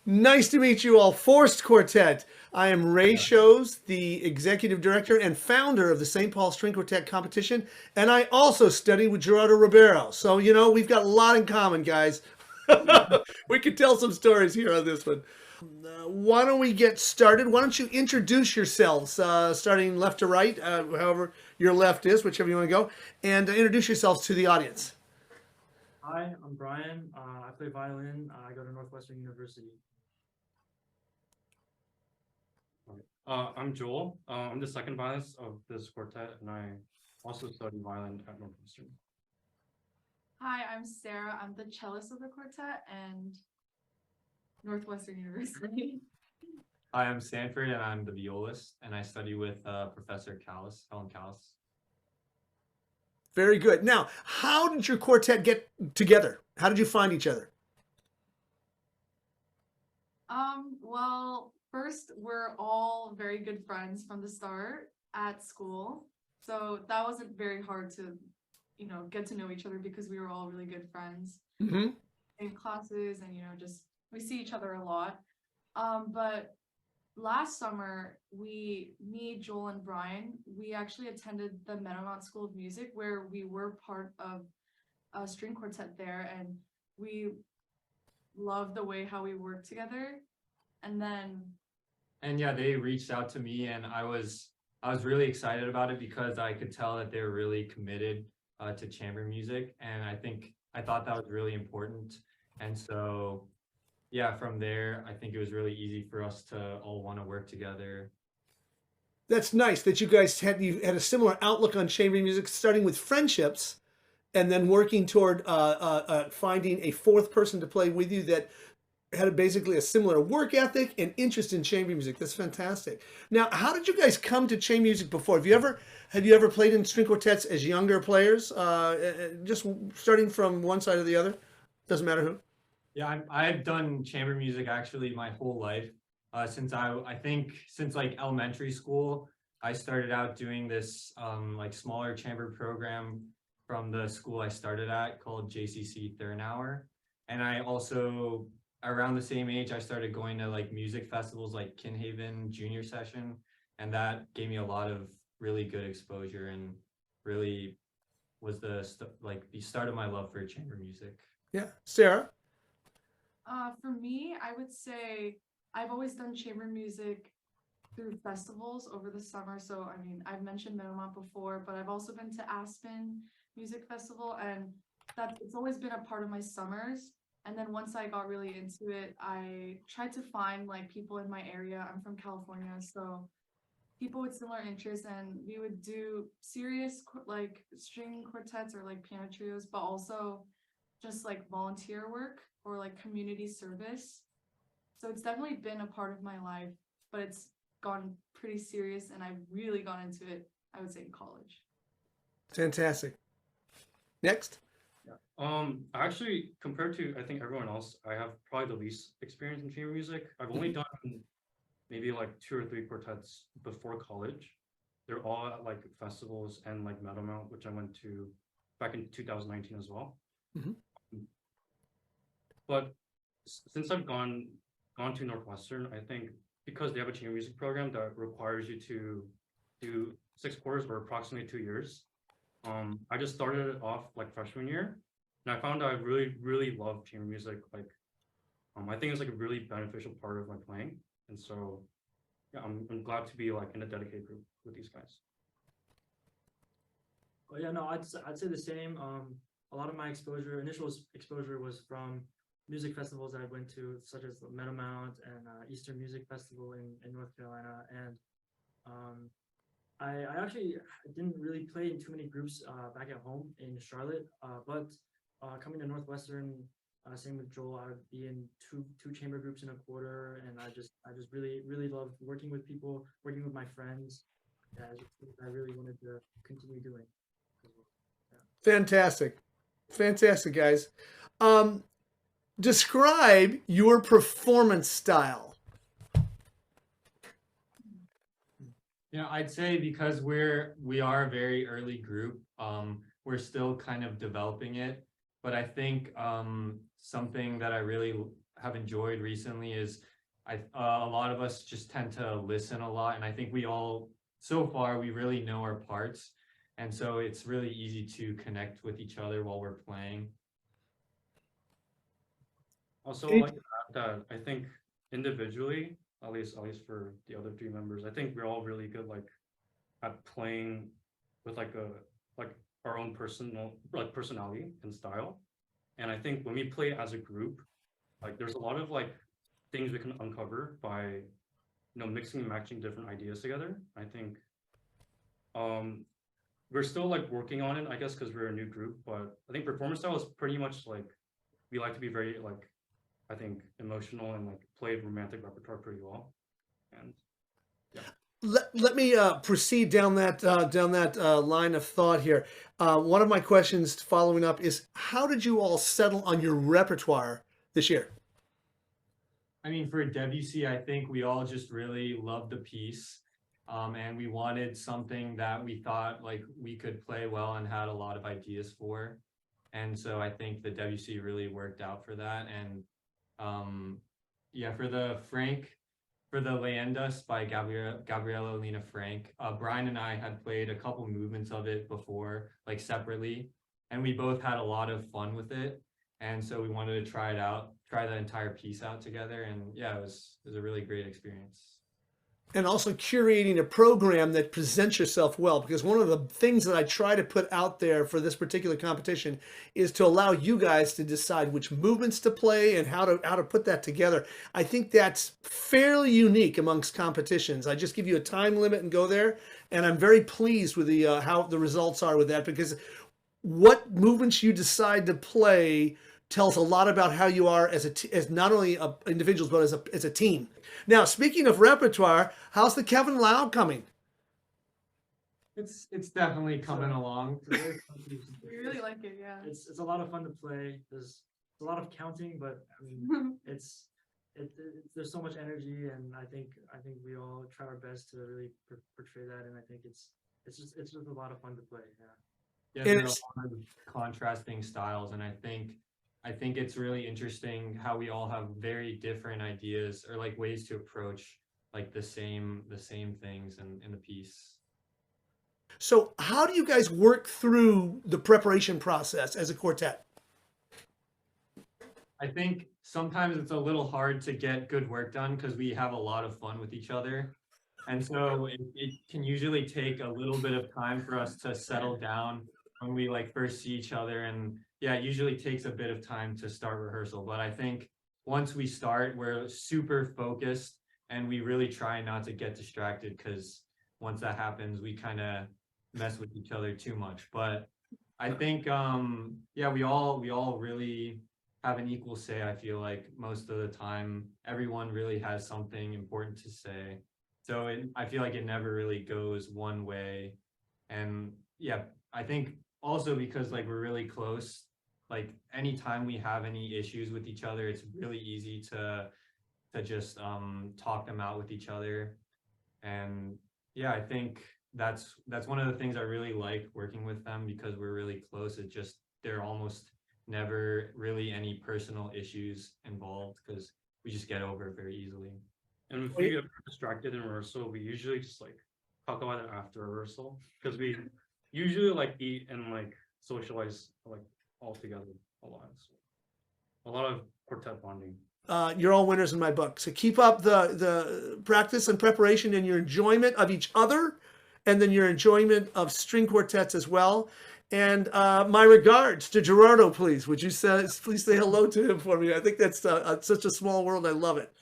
Nice to meet you all. Forst Quartet. I am Ray Shows, the executive director and founder of the St. Paul String Quartet competition, and I also study with Gerardo Ribeiro. So, we've got a lot in common, guys. We could tell some stories here on this one. Why don't we get started? Why don't you introduce yourselves, starting left to right, however your left is, whichever you want to go, and introduce yourselves to the audience. Hi, I'm Brian. I play violin. I go to Northwestern University. I'm Joel. I'm the second violinist of this quartet, and I also study violin at Northwestern. Hi, I'm Sarah. I'm the cellist of the quartet and Northwestern University. Hi, I'm Sanford, and I'm the violist, and I study with Professor Helen Callis. Very good. Now, how did your quartet get together? How did you find each other? Well, first, we're all very good friends from the start at school. So that wasn't very hard to, get to know each other because we were all really good friends in classes and, just we see each other a lot. But last summer, me, Joel, and Brian, we actually attended the Meadowmount School of Music where we were part of a string quartet there, and we loved the way how we worked together. And yeah, they reached out to me, and I was really excited about it because I could tell that they were really committed to chamber music, and I thought that was really important. And so yeah, from there, I think it was really easy for us to all want to work together. That's nice that you guys had a similar outlook on chamber music, starting with friendships, and then working toward finding a fourth person to play with you that had basically a similar work ethic and interest in chamber music. That's fantastic. Now, how did you guys come to chamber music before? Have you ever played in string quartets as younger players? Just starting from one side or the other, doesn't matter who. Yeah, I've done chamber music actually my whole life. Since since like elementary school, I started out doing this like smaller chamber program from the school I started at called JCC Thurnauer. And I also, around the same age, I started going to like music festivals like Kinhaven Junior Session, and that gave me a lot of really good exposure and really was the start of my love for chamber music. Yeah, Sarah. For me, I would say I've always done chamber music through festivals over the summer. So, I've mentioned Meadowmount before, but I've also been to Aspen Music Festival, and it's always been a part of my summers. And then once I got really into it, I tried to find like people in my area. I'm from California, so people with similar interests, and we would do serious like string quartets or like piano trios, but also just like volunteer work or like community service. So it's definitely been a part of my life, but it's gone pretty serious, and I've really gone into it, I would say, in college. Fantastic. Next. Actually, compared to I think everyone else, I have probably the least experience in chamber music. I've only done maybe like 2 or 3 quartets before college. They're all at like festivals and like Meadowmount, which I went to back in 2019 as well. But since I've gone to Northwestern, I think because they have a chamber music program that requires you to do 6 quarters or approximately 2 years, I just started it off like freshman year, and I found I really, really love chamber music. Like, I think it's like a really beneficial part of my playing, and so yeah, I'm glad to be like in a dedicated group with these guys. Well, yeah, no, I'd say the same. A lot of my initial exposure was from music festivals that I went to, such as the Meadowmount and Eastern Music Festival in North Carolina. And I actually didn't really play in too many groups back at home in Charlotte, but coming to Northwestern, same with Joel, I would be in two chamber groups in a quarter, and I just really, really loved working with people, working with my friends. Yeah, I really wanted to continue doing. Fantastic. Fantastic, guys. Describe your performance style. Yeah, I'd say because we are a very early group, we're still kind of developing it. But I think something that I really have enjoyed recently is a lot of us just tend to listen a lot, and I think we all so far we really know our parts, and so it's really easy to connect with each other while we're playing. Also, like that, I think individually, at least for the other three members, I think we're all really good like at playing with like our own personality and style. And I think when we play as a group, like there's a lot of like things we can uncover by mixing and matching different ideas together. I think um we're still like working on it, I guess, because we're a new group, but I think performance style is pretty much like we like to be very like I think emotional and like play romantic repertoire pretty well. And Let me proceed down that line of thought here. One of my questions following up is, how did you all settle on your repertoire this year? I mean, for Debussy, I think we all just really loved the piece. And we wanted something that we thought like we could play well and had a lot of ideas for. And so I think the Debussy really worked out for that. And yeah, for the Leyendas by Gabriela Lena Frank, Brian and I had played a couple movements of it before, like separately, and we both had a lot of fun with it. And so we wanted to try it out, try the entire piece out together. And yeah, it was a really great experience. And also curating a program that presents yourself well, because one of the things that I try to put out there for this particular competition is to allow you guys to decide which movements to play and how to put that together. I think that's fairly unique amongst competitions. I just give you a time limit and go there, and I'm very pleased with the how the results are with that, because what movements you decide to play tells a lot about how you are as not only individuals but as a team. Now, speaking of repertoire, how's the Kevin Lau coming? It's definitely coming along. We really like it, yeah. It's a lot of fun to play. There's a lot of counting, but I mean there's so much energy, and I think we all try our best to really portray that, and I think it's just a lot of fun to play. Yeah. Yeah, there are a lot of contrasting styles, and I think it's really interesting how we all have very different ideas or like ways to approach like the same things in the piece. So how do you guys work through the preparation process as a quartet? I think sometimes it's a little hard to get good work done because we have a lot of fun with each other. And so it can usually take a little bit of time for us to settle down when we like first see each other. And yeah, it usually takes a bit of time to start rehearsal. But I think once we start, we're super focused and we really try not to get distracted, because once that happens, we kind of mess with each other too much. But I think, yeah, we all really have an equal say. I feel like most of the time, everyone really has something important to say. So I feel like it never really goes one way. And yeah, I think also because like we're really close, like anytime we have any issues with each other, it's really easy to just talk them out with each other. And yeah, I think that's one of the things I really like working with them, because we're really close. It just, there are almost never really any personal issues involved, because we just get over it very easily. And if we get distracted in rehearsal, we usually just like talk about it after rehearsal, because we usually like eat and like socialize like all together a lot. So a lot of quartet bonding. You're all winners in my book. So keep up the practice and preparation and your enjoyment of each other, and then your enjoyment of string quartets as well. And my regards to Gerardo, please. Would you please say hello to him for me? I think that's such a small world. I love it.